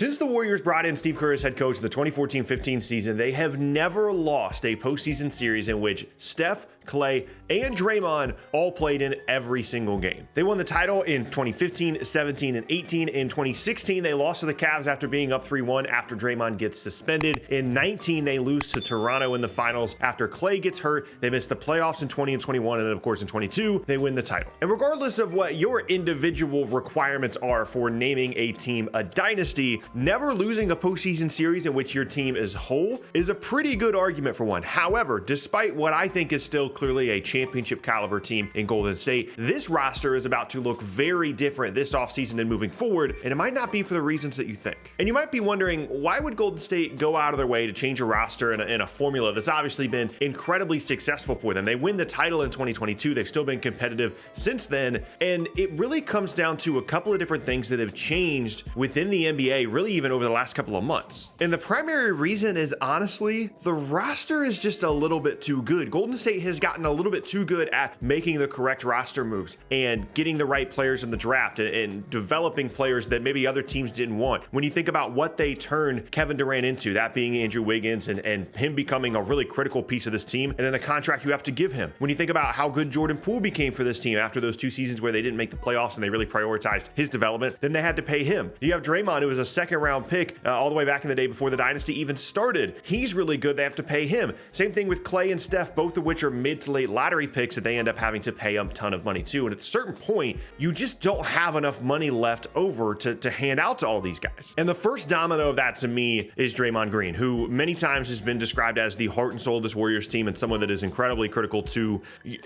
Since the Warriors brought in Steve Kerr as head coach in the 2014-15 season, they have never lost a postseason series in which Steph, Clay, and Draymond all played in every single game. They won the title in 2015, 17, and 18. In 2016, they lost to the Cavs after being up 3-1 after Draymond gets suspended. In 19, they lose to Toronto in the finals after Clay gets hurt. They missed the playoffs in 20 and 21, and then of course in 22, they win the title. And regardless of what your individual requirements are for naming a team a dynasty, never losing a postseason series in which your team is whole is a pretty good argument for one. However, despite what I think is still clearly a championship caliber team in Golden State, this roster is about to look very different this offseason and moving forward, and it might not be for the reasons that you think. And you might be wondering, why would Golden State go out of their way to change a roster and a formula that's obviously been incredibly successful for them? They win the title in 2022. They've still been competitive since then, and it really comes down to a couple of different things that have changed within the NBA, really even over the last couple of months. And the primary reason is honestly, the roster is just a little bit too good. Golden State has gotten a little bit too good at making the correct roster moves and getting the right players in the draft and developing players that maybe other teams didn't want. When you think about what they turned Kevin Durant into, that being Andrew Wiggins and him becoming a really critical piece of this team, and then a contract you have to give him. When you think about how good Jordan Poole became for this team after those 2 seasons where they didn't make the playoffs and they really prioritized his development, then they had to pay him. You have Draymond, who was a second-round pick all the way back in the day before the dynasty even started. He's really good. They have to pay him. Same thing with Clay and Steph, both of which are mid to late lottery picks that they end up having to pay a ton of money to. And at a certain point, you just don't have enough money left over to hand out to all these guys. And the first domino of that to me is Draymond Green, who many times has been described as the heart and soul of this Warriors team and someone that is incredibly critical to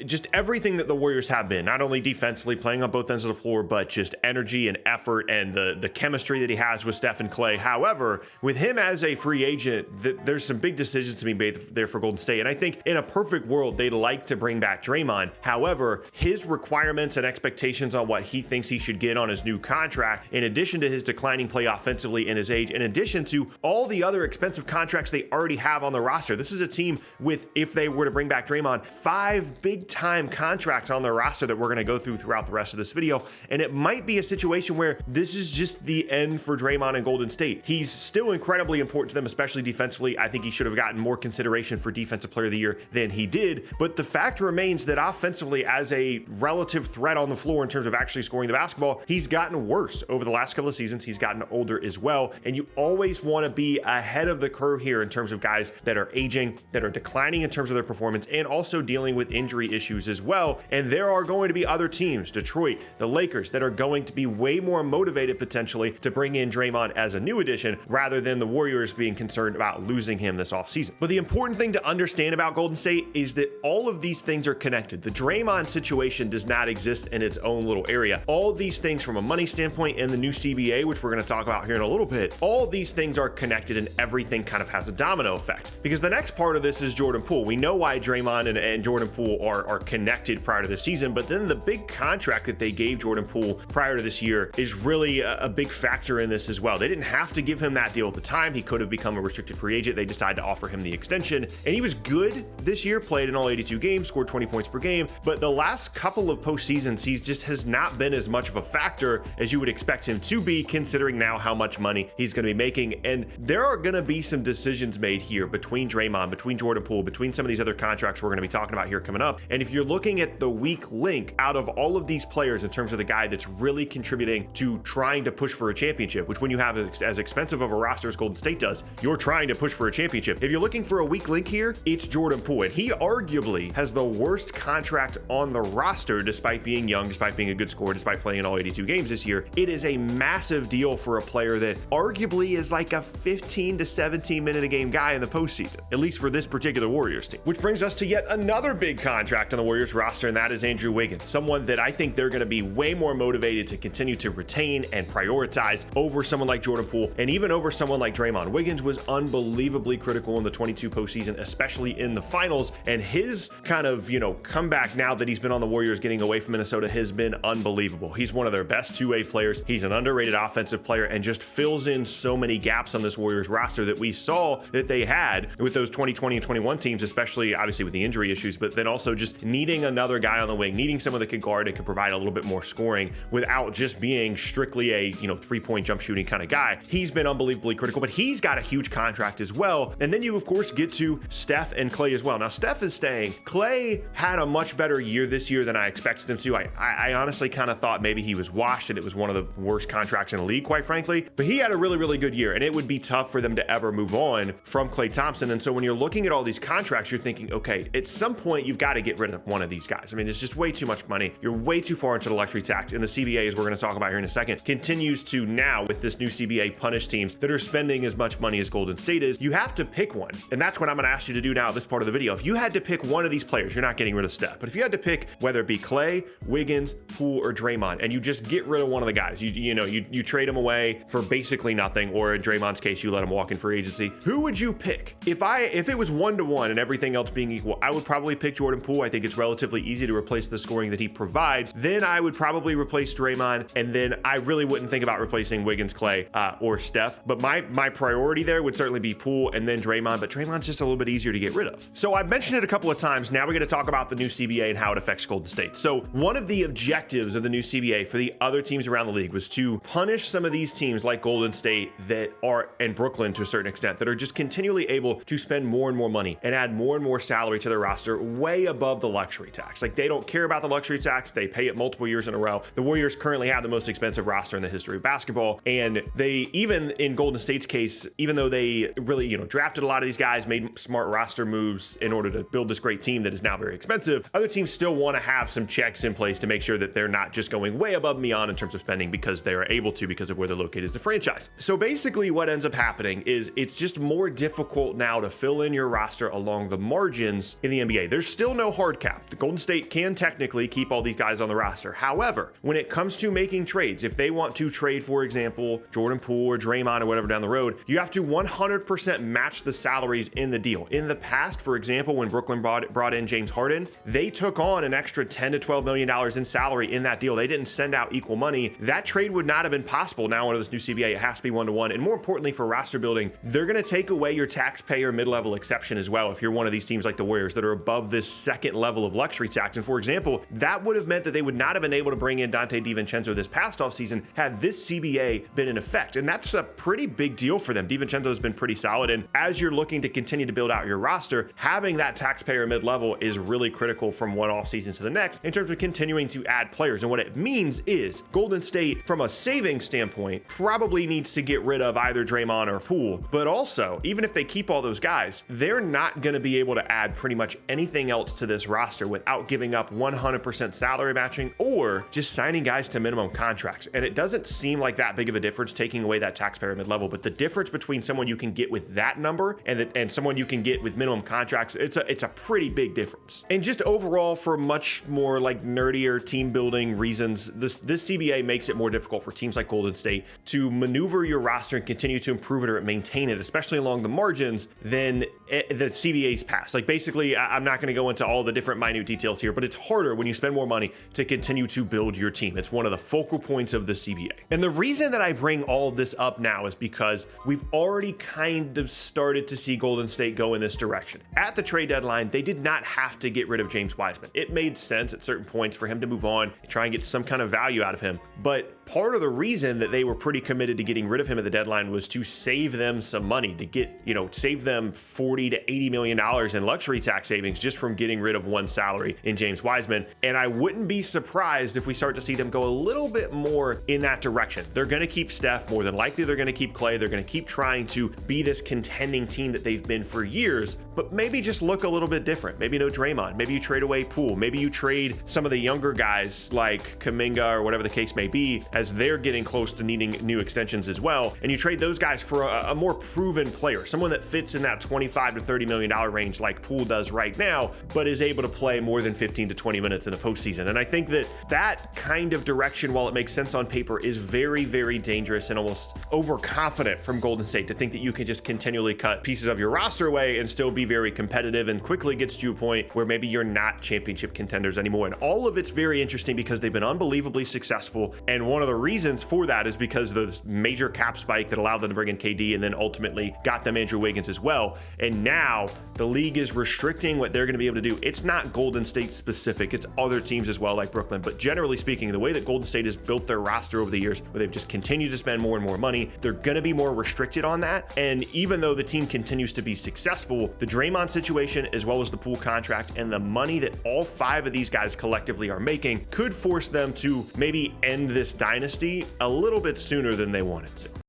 just everything that the Warriors have been, not only defensively playing on both ends of the floor, but just energy and effort and the chemistry that he has with Steph and Clay. However, with him as a free agent, there's some big decisions to be made there for Golden State. And I think in a perfect world, they'd like to bring back Draymond. However, his requirements and expectations on what he thinks he should get on his new contract, in addition to his declining play offensively in his age, in addition to all the other expensive contracts they already have on the roster. This is a team with, if they were to bring back Draymond, 5 big-time contracts on their roster that we're going to go throughout the rest of this video. And it might be a situation where this is just the end for Draymond and Golden State. He's still incredibly important to them, especially defensively. I think he should have gotten more consideration for Defensive Player of the Year than he did. But the fact remains that offensively, as a relative threat on the floor in terms of actually scoring the basketball, he's gotten worse over the last couple of seasons. He's gotten older as well. And you always want to be ahead of the curve here in terms of guys that are aging, that are declining in terms of their performance, and also dealing with injury issues as well. And there are going to be other teams, Detroit, the Lakers, that are going to be way more motivated potentially to bring in Draymond as a new addition rather than the Warriors being concerned about losing him this offseason. But the important thing to understand about Golden State is that all of these things are connected. The Draymond situation does not exist in its own little area. All of these things from a money standpoint and the new CBA, which we're going to talk about here in a little bit, all these things are connected and everything kind of has a domino effect. Because the next part of this is Jordan Poole. We know why Draymond and Jordan Poole are connected prior to the season, but then the big contract that they gave Jordan Poole prior to this year is really a big factor in this as well. They didn't have to give him that deal at the time. He could have become a restricted free agent. They decided to offer him the extension, and he was good this year, played in all 82 games, scored 20 points per game, but the last couple of postseasons, he just has not been as much of a factor as you would expect him to be, considering now how much money he's going to be making. And there are going to be some decisions made here between Draymond, between Jordan Poole, between some of these other contracts we're going to be talking about here coming up. And if you're looking at the weak link out of all of these players in terms of the guy that's really contributing to trying to push for a championship, which when you have as expensive of a roster as Golden State does, you're trying to push for a championship. If you're looking for a weak link here, it's Jordan Poole. And he arguably has the worst contract on the roster despite being young, despite being a good scorer, despite playing in all 82 games this year. It is a massive deal for a player that arguably is like a 15 to 17 minute a game guy in the postseason, at least for this particular Warriors team. Which brings us to yet another big contract on the Warriors roster, and that is Andrew Wiggins, someone that I think they're going to be way more motivated to continue to retain and prioritize over someone like Jordan Poole and even over someone like Draymond. Wiggins was unbelievably critical in the 22 postseason, especially in the finals, and his his kind of, comeback now that he's been on the Warriors getting away from Minnesota has been unbelievable. He's one of their best two-way players. He's an underrated offensive player and just fills in so many gaps on this Warriors roster that we saw that they had with those 2020 and 21 teams, especially obviously with the injury issues, but then also just needing another guy on the wing, needing someone that could guard and could provide a little bit more scoring without just being strictly a, three-point jump shooting kind of guy. He's been unbelievably critical, but he's got a huge contract as well. And then you, of course, get to Steph and Klay as well. Now, Steph is staying. Klay had a much better year this year than I expected him to. I honestly kind of thought maybe he was washed and it was one of the worst contracts in the league, quite frankly. But he had a really, really good year, and it would be tough for them to ever move on from Klay Thompson. And so when you're looking at all these contracts, you're thinking, okay, at some point you've got to get rid of one of these guys. I mean, it's just way too much money. You're way too far into the luxury tax. And the CBA, as we're going to talk about here in a second, continues to now, with this new CBA, punish teams that are spending as much money as Golden State is. You have to pick one. And that's what I'm going to ask you to do now, this part of the video. If you had to pick one of these players, you're not getting rid of Steph, but if you had to pick whether it be Klay, Wiggins, Poole, or Draymond, and you just get rid of one of the guys, you trade him away for basically nothing, or in Draymond's case, you let him walk in free agency, who would you pick? If it was 1-to-1 and everything else being equal, I would probably pick Jordan Poole. I think it's relatively easy to replace the scoring that he provides. Then I would probably replace Draymond, and then I really wouldn't think about replacing Wiggins, Klay, or Steph. But my priority there would certainly be Poole and then Draymond, but Draymond's just a little bit easier to get rid of. So I've mentioned it a couple of times. Now we're going to talk about the new CBA and how it affects Golden State. So one of the objectives of the new CBA for the other teams around the league was to punish some of these teams like Golden State that are, and Brooklyn to a certain extent, that are just continually able to spend more and more money and add more and more salary to their roster way above the luxury tax. Like, they don't care about the luxury tax. They pay it multiple years in a row. The Warriors currently have the most expensive roster in the history of basketball. And they, even in Golden State's case, even though they really, drafted a lot of these guys, made smart roster moves in order to build this great team that is now very expensive, other teams still want to have some checks in place to make sure that they're not just going way above and beyond in terms of spending because they are able to, because of where they're located as a franchise. So basically what ends up happening is it's just more difficult now to fill in your roster along the margins in the NBA. There's still no hard cap. The Golden State can technically keep all these guys on the roster. However, when it comes to making trades, if they want to trade, for example, Jordan Poole or Draymond or whatever down the road, you have to 100% match the salaries in the deal. In the past, for example, when Brooklyn brought in James Harden, they took on an extra $10 to $12 million in salary in that deal. They didn't send out equal money. That trade would not have been possible now under this new CBA. It has to be 1-to-1. And more importantly, for roster building, they're going to take away your taxpayer mid-level exception as well if you're one of these teams like the Warriors that are above this second level of luxury tax. And for example, that would have meant that they would not have been able to bring in Dante DiVincenzo this past offseason had this CBA been in effect. And that's a pretty big deal for them. DiVincenzo has been pretty solid. And as you're looking to continue to build out your roster, having that taxpayer mid-level is really critical from one offseason to the next in terms of continuing to add players. And what it means is Golden State, from a savings standpoint, probably needs to get rid of either Draymond or Poole. But also, even if they keep all those guys, they're not going to be able to add pretty much anything else to this roster without giving up 100% salary matching or just signing guys to minimum contracts. And it doesn't seem like that big of a difference taking away that taxpayer mid-level, but the difference between someone you can get with that number and someone you can get with minimum contracts, it's a pretty big difference. And just overall, for much more like nerdier team building reasons, this CBA makes it more difficult for teams like Golden State to maneuver your roster and continue to improve it or maintain it, especially along the margins, than the CBA's past. Like, basically, I'm not going to go into all the different minute details here, but it's harder when you spend more money to continue to build your team. It's one of the focal points of the CBA. And the reason that I bring all of this up now is because we've already kind of started to see Golden State go in this direction. At the trade deadline, they did not have to get rid of James Wiseman. It made sense at certain points for him to move on and try and get some kind of value out of him. But part of the reason that they were pretty committed to getting rid of him at the deadline was to save them some money, to get, save them $40 to $80 million in luxury tax savings just from getting rid of one salary in James Wiseman. And I wouldn't be surprised if we start to see them go a little bit more in that direction. They're going to keep Steph. More than likely, they're going to keep Klay. They're going to keep trying to be this contending team that they've been for years, but maybe just look a little bit different. Maybe no Draymond. Maybe you trade away Poole. Maybe you trade some of the younger guys like Kuminga or whatever the case may be as they're getting close to needing new extensions as well. And you trade those guys for a more proven player, someone that fits in that $25 to $30 million range like Poole does right now, but is able to play more than 15 to 20 minutes in the postseason. And I think that kind of direction, while it makes sense on paper, is very, very dangerous and almost overconfident from Golden State to think that you can just continually cut pieces of your roster away and still be very competitive, and quickly gets to a point where maybe you're not championship contenders anymore. And all of it's very interesting because they've been unbelievably successful. And one of the reasons for that is because of this major cap spike that allowed them to bring in KD and then ultimately got them Andrew Wiggins as well. And now the league is restricting what they're going to be able to do. It's not Golden State specific, it's other teams as well, like Brooklyn. But generally speaking, the way that Golden State has built their roster over the years, where they've just continued to spend more and more money, they're going to be more restricted on that. And even though the team continues to be successful, the Draymond situation, as well as the Poole contract and the money that all 5 of these guys collectively are making, could force them to maybe end this dynasty a little bit sooner than they wanted to.